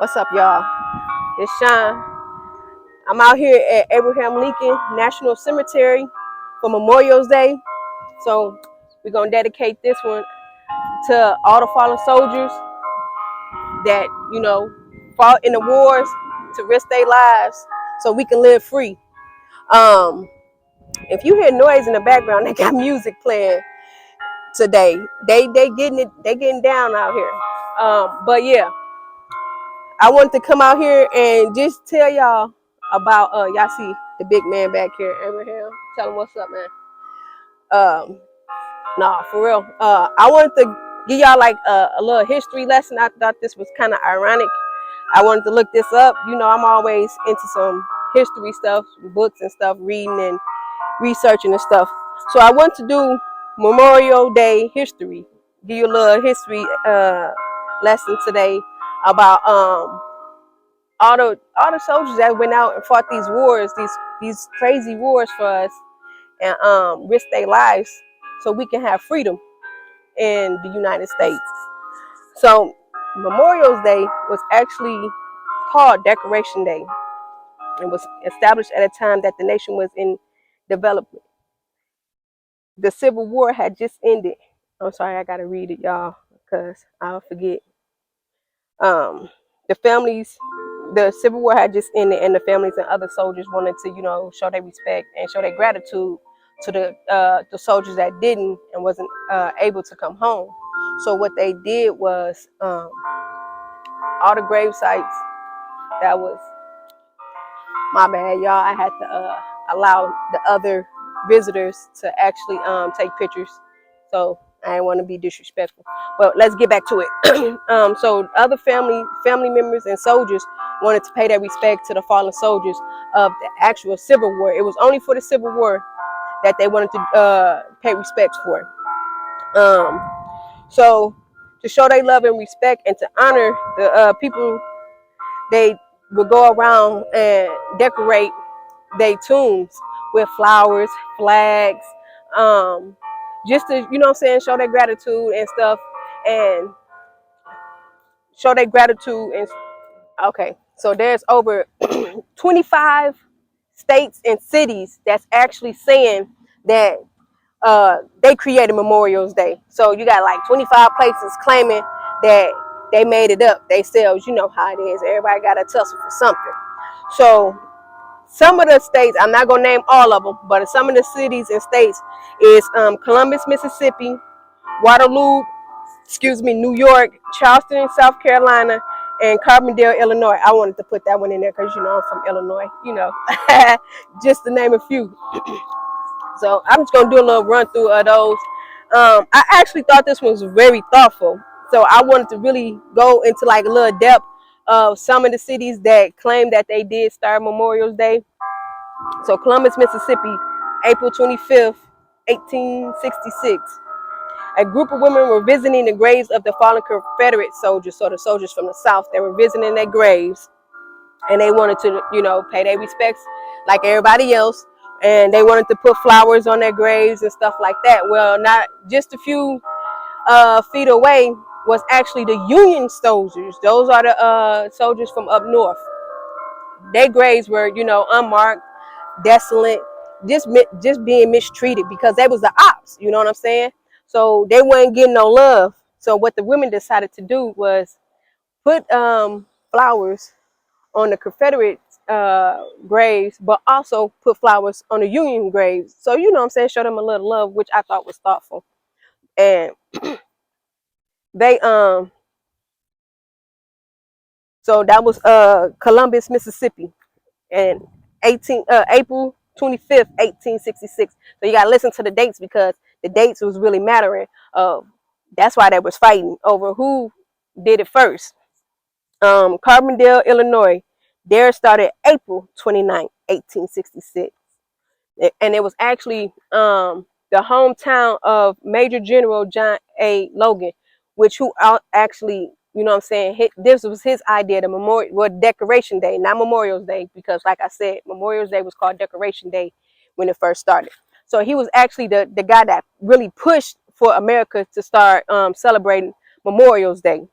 What's up, y'all? It's Sean. I'm out here at Abraham Lincoln National Cemetery for Memorial Day. So we're gonna dedicate this one to all the fallen soldiers that fought in the wars to risk their lives so we can live free. Um, if you hear noise in the background, they got music playing today. They getting down out here. But yeah, I wanted to come out here and just tell y'all about y'all see the big man back here, Abraham. Tell him what's up, man. Nah, for real. I wanted to give y'all like a little history lesson. I thought this was kind of ironic. I wanted to look this up. I'm always into some history stuff, books and stuff, reading and researching and stuff. So I want to do Memorial Day history. Give you a little history lesson today about all the soldiers that went out and fought these wars, these crazy wars for us, and risked their lives so we can have freedom in the United States. So Memorial Day was actually called Decoration Day. It was established at a time that the nation was in development. The Civil War had just ended. I'm sorry, I gotta read it, y'all, because I'll forget. The families, the Civil War had just ended, and the families and other soldiers wanted to, show their respect and show their gratitude to the soldiers that didn't and wasn't able to come home. So what they did was all the grave sites. That was my bad, y'all. I had to allow the other visitors to actually take pictures. So I didn't want to be disrespectful. But let's get back to it. So other family members and soldiers wanted to pay their respect to the fallen soldiers of the actual Civil War. It was only for the Civil War that they wanted to pay respects for. So to show their love and respect and to honor the people, they would go around and decorate their tombs with flowers, flags, just to, show their gratitude and stuff, and show their gratitude. And okay, so there's over 25 states and cities that's actually saying that they created Memorial Day. So you got like 25 places claiming that they made it up themselves. You know how it is. Everybody got to tussle for something. So some of the states, I'm not gonna name all of them, but some of the cities and states is Columbus, Mississippi, Waterloo, New York, Charleston, South Carolina, and Carbondale, Illinois. I wanted to put that one in there because I'm from Illinois. Just to name a few. So I'm just gonna do a little run through of those. I actually thought this one was very thoughtful. So I wanted to really go into like a little depth of some of the cities that claim that they did start Memorial Day. So Columbus, Mississippi, April 25th, 1866. A group of women were visiting the graves of the fallen Confederate soldiers, so the soldiers from the South. They were visiting their graves, and they wanted to, pay their respects like everybody else. And they wanted to put flowers on their graves and stuff like that. Well, not just a few feet away was actually the Union soldiers. Those are the soldiers from up north. Their graves were, unmarked, desolate, just being mistreated because they was the ops. You know what I'm saying? So they weren't getting no love. So what the women decided to do was put flowers on the Confederate graves, but also put flowers on the Union graves. So show them a little love, which I thought was thoughtful. And they so that was Columbus, Mississippi, and April 25th, 1866. So you gotta listen to the dates because the dates was really mattering. That's why they was fighting over who did it first. Carbondale, Illinois, theirs started April 29th, 1866. And it was actually the hometown of Major General John A. Logan, which who actually, this was his idea, Decoration Day, not Memorial Day, because like I said, Memorial Day was called Decoration Day when it first started. So he was actually the guy that really pushed for America to start celebrating Memorial Day.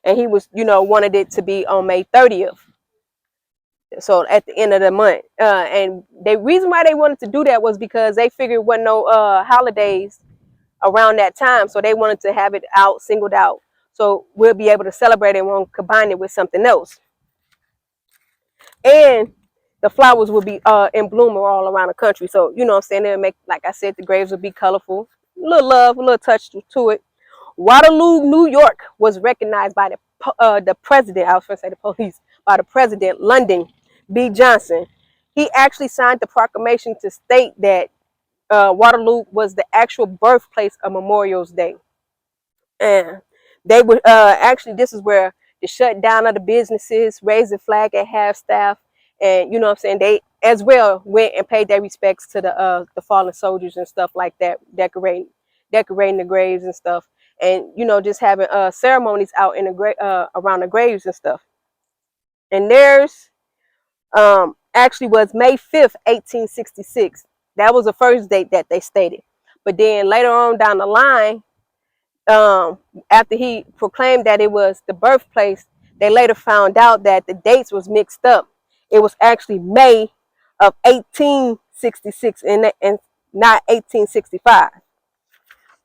and he was, wanted it to be on May 30th. So at the end of the month, and the reason why they wanted to do that was because they figured wasn't no holidays around that time, so they wanted to have it out, singled out, so we'll be able to celebrate and won't combine it with something else. And the flowers will be in bloom all around the country. So, what I'm saying, they'll make, like I said, the graves will be colorful. A little love, a little touch to it. Waterloo, New York was recognized by the president, I was going to say the police, by the president, Lyndon B. Johnson. He actually signed the proclamation to state that Waterloo was the actual birthplace of Memorial Day. And they would actually, this is where the shutdown of the businesses, raise the flag at half staff, and what I'm saying, they as well went and paid their respects to the fallen soldiers and stuff like that, decorating the graves and stuff, and just having ceremonies out in the around the graves and stuff. And theirs actually was May 5th, 1866. That was the first date that they stated. But then later on down the line, after he proclaimed that it was the birthplace, they later found out that the dates was mixed up. It was actually May of 1866 and not 1865.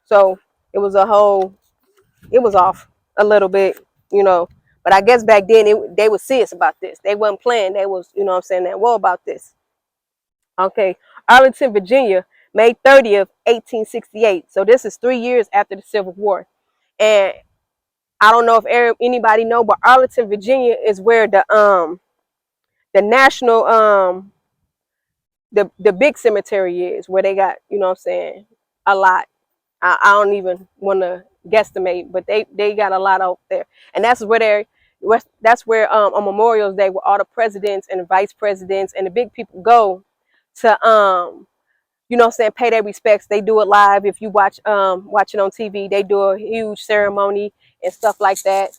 So it was off a little bit, But I guess back then they were serious about this. They wasn't playing. They was, what I'm saying, that war about this. Okay, Arlington, Virginia, May 30th, 1868. So this is 3 years after the Civil War. And I don't know if anybody know, but Arlington, Virginia is where the national the big cemetery is, where they got, what I'm saying, a lot. I don't even want to guesstimate, but they got a lot out there. And that's where on Memorial Day, where all the presidents and the vice presidents and the big people go to what I'm saying, pay their respects. They do it live. If you watch it on TV, they do a huge ceremony and stuff like that,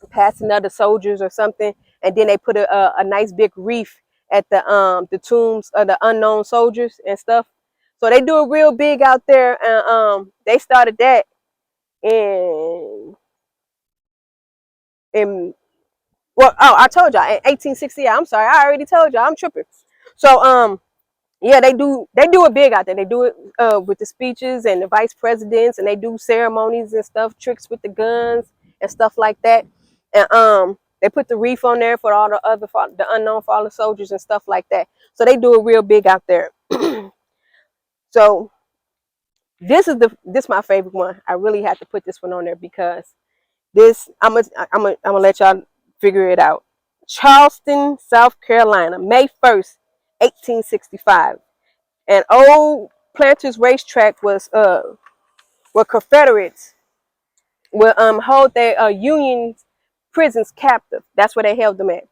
passing other soldiers or something, and then they put a nice big wreath at the tombs of the unknown soldiers and stuff. So they do it real big out there, and they started that in well, oh, I told y'all in 1860. I'm sorry, I already told y'all. I'm tripping. So yeah, they do it big out there. They do it with the speeches and the vice presidents, and they do ceremonies and stuff, tricks with the guns and stuff like that. And they put the wreath on there for all the unknown fallen soldiers and stuff like that. So they do it real big out there. So this is my favorite one. I really had to put this one on there because I'm gonna let y'all figure it out. Charleston, South Carolina, May 1st, 1865. An old Planters racetrack was where Confederates would hold their Union prisons captive. That's where they held them at,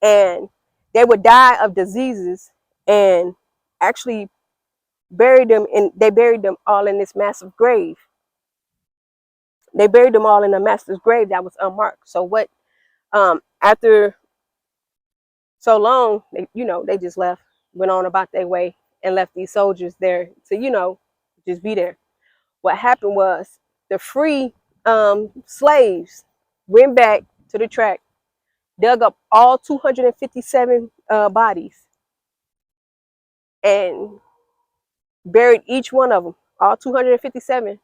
and they would die of diseases and actually they buried them all in this massive grave. They buried them all in a massive grave that was unmarked. So what? After so long, they just left, went on about their way, and left these soldiers there to just be there. What happened was the free slaves went back to the track, dug up all 257 bodies, and buried each one of them, all 257,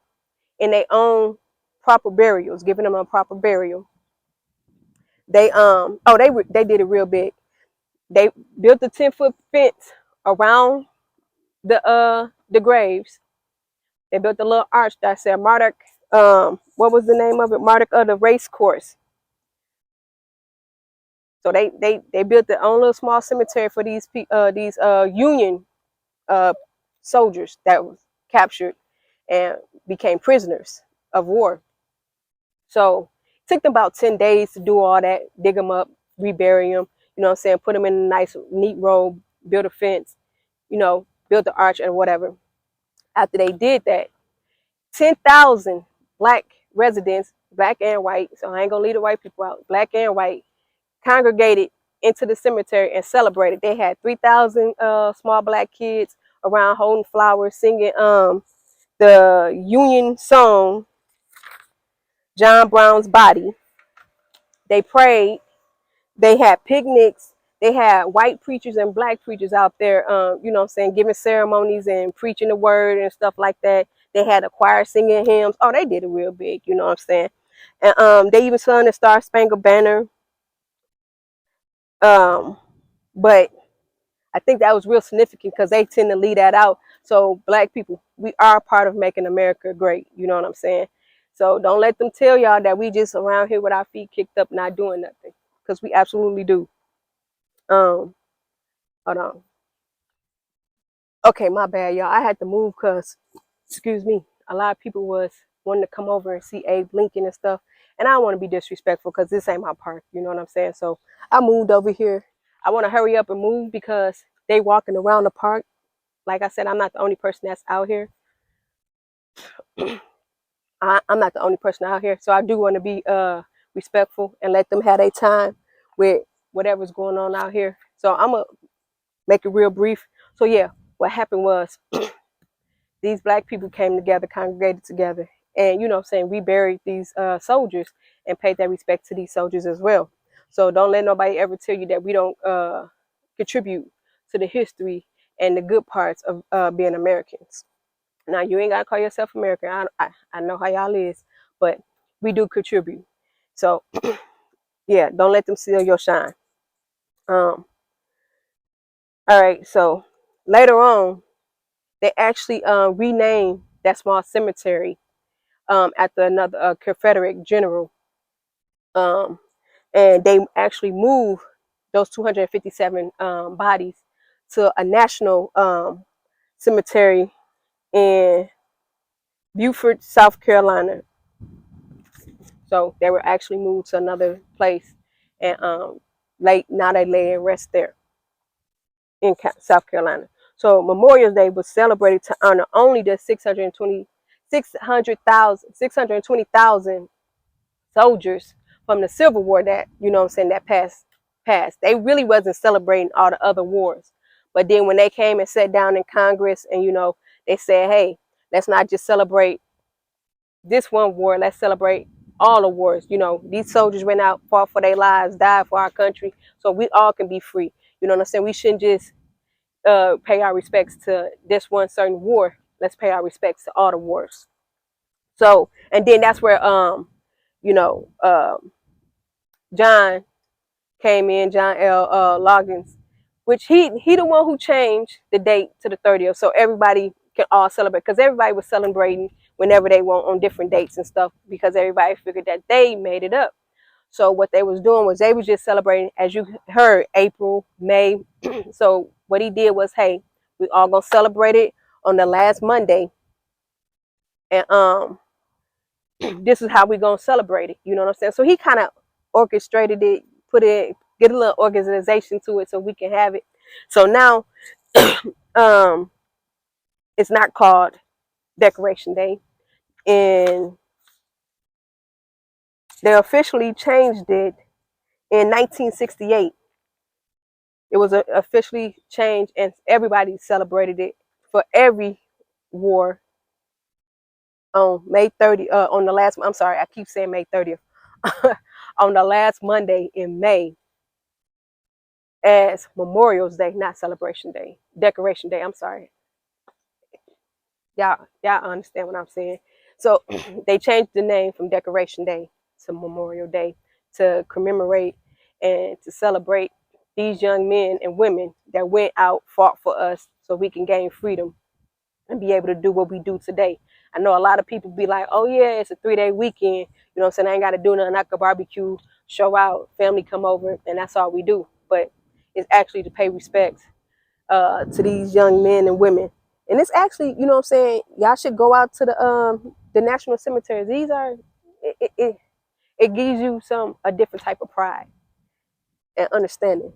in their own proper burials, giving them a proper burial. They they did it real big. They built a 10-foot fence around the graves. They built a little arch that said Martyr. What was the name of it? Martyr of the Race Course. So they built their own little small cemetery for these Union soldiers that was captured and became prisoners of war. So it took them about 10 days to do all that, dig them up, rebury them, put them in a nice, neat row, build a fence, build the arch and whatever. After they did that, 10,000 black residents, black and white, so I ain't gonna leave the white people out, black and white, congregated into the cemetery and celebrated. They had 3,000 small black kids around holding flowers, singing the Union song, John Brown's Body. They prayed. They had picnics. They had white preachers and black preachers out there, you know what I'm saying, giving ceremonies and preaching the word and stuff like that. They had a choir singing hymns. Oh, they did it real big, you know what I'm saying? And they even sung the Star Spangled Banner. Um, but I think that was real significant because they tend to leave that out. So black people, we are part of making America great. You know what I'm saying? So don't let them tell y'all that we just around here with our feet kicked up, not doing nothing, because we absolutely do. Um, Hold on. Okay, my bad, y'all. I had to move because, excuse me, a lot of people was wanting to come over and see Abe Lincoln and stuff, and I don't want to be disrespectful because this ain't my park. You know what I'm saying? So I moved over here. I want to hurry up and move because they walking around the park. Like I said, I'm not the only person that's out here. I'm not the only person out here, so I do want to be respectful and let them have their time with whatever's going on out here. So I'm gonna make it real brief. So yeah, what happened was these black people came together, congregated together, and you know what I'm saying, we buried these soldiers and paid that respect to these soldiers as well. So don't let nobody ever tell you that we don't contribute to the history and the good parts of being Americans. Now you ain't gotta call yourself American. I know how y'all is, but we do contribute. So yeah, don't let them steal your shine. All right, so later on, they actually renamed that small cemetery after another Confederate general, um, and they actually moved those 257 bodies to a national cemetery in Beaufort, South Carolina. So they were actually moved to another place, and now they lay and rest there in South Carolina. So Memorial Day was celebrated to honor only the 620,000 soldiers from the Civil War that, you know what I'm saying, that passed. They really wasn't celebrating all the other wars. But then when they came and sat down in Congress and, you know, they said, hey, let's not just celebrate this one war, let's celebrate all the wars. You know, these soldiers went out, fought for their lives, died for our country, so we all can be free. You know what I'm saying? We shouldn't just pay our respects to this one certain war. Let's pay our respects to all the wars. So, and then that's where you know, John came in, John L. Loggins, which he the one who changed the date to the 30th, so everybody can all celebrate. Because everybody was celebrating whenever they want on different dates and stuff, because everybody figured that they made it up. So what they was doing was they was just celebrating, as you heard, April, May. So what he did was, hey, we all gonna celebrate it on the last Monday, and this is how we gonna celebrate it. You know what I'm saying? So he kind of orchestrated it, put it, get a little organization to it, so we can have it. So now, um, it's not called Decoration Day, and they officially changed it in 1968. It was officially changed, and everybody celebrated it for every war on May 30th. On the last, I'm sorry, I keep saying May 30th. On the last Monday in May, as Memorial's Day, not Celebration Day, Decoration Day. I'm sorry, y'all understand what I'm saying. So they changed the name from Decoration Day to Memorial Day to commemorate and to celebrate these young men and women that went out, fought for us, so we can gain freedom and be able to do what we do today. I know a lot of people be like, oh yeah, it's a 3-day weekend. You know what I'm saying? I ain't got to do nothing. I could barbecue, show out, family come over, and that's all we do. But it's actually to pay respect to these young men and women. And it's actually, you know what I'm saying, y'all should go out to the national cemeteries. These are, it gives you a different type of pride and understanding.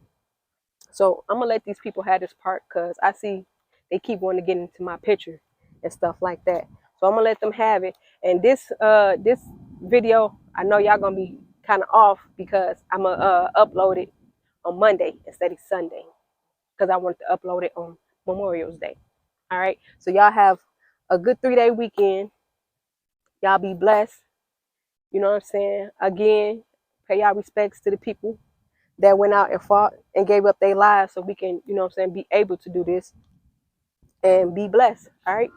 So I'm gonna let these people have this part because I see they keep wanting to get into my picture and stuff like that. So I'm gonna let them have it. And this video, I know y'all gonna be kind of off because I'm gonna upload it on Monday instead of Sunday because I wanted to upload it on Memorial's Day. All right. So y'all have a good 3-day weekend. Y'all be blessed. You know what I'm saying? Again, pay our respects to the people that went out and fought and gave up their lives so we can, you know what I'm saying, be able to do this and be blessed. All right.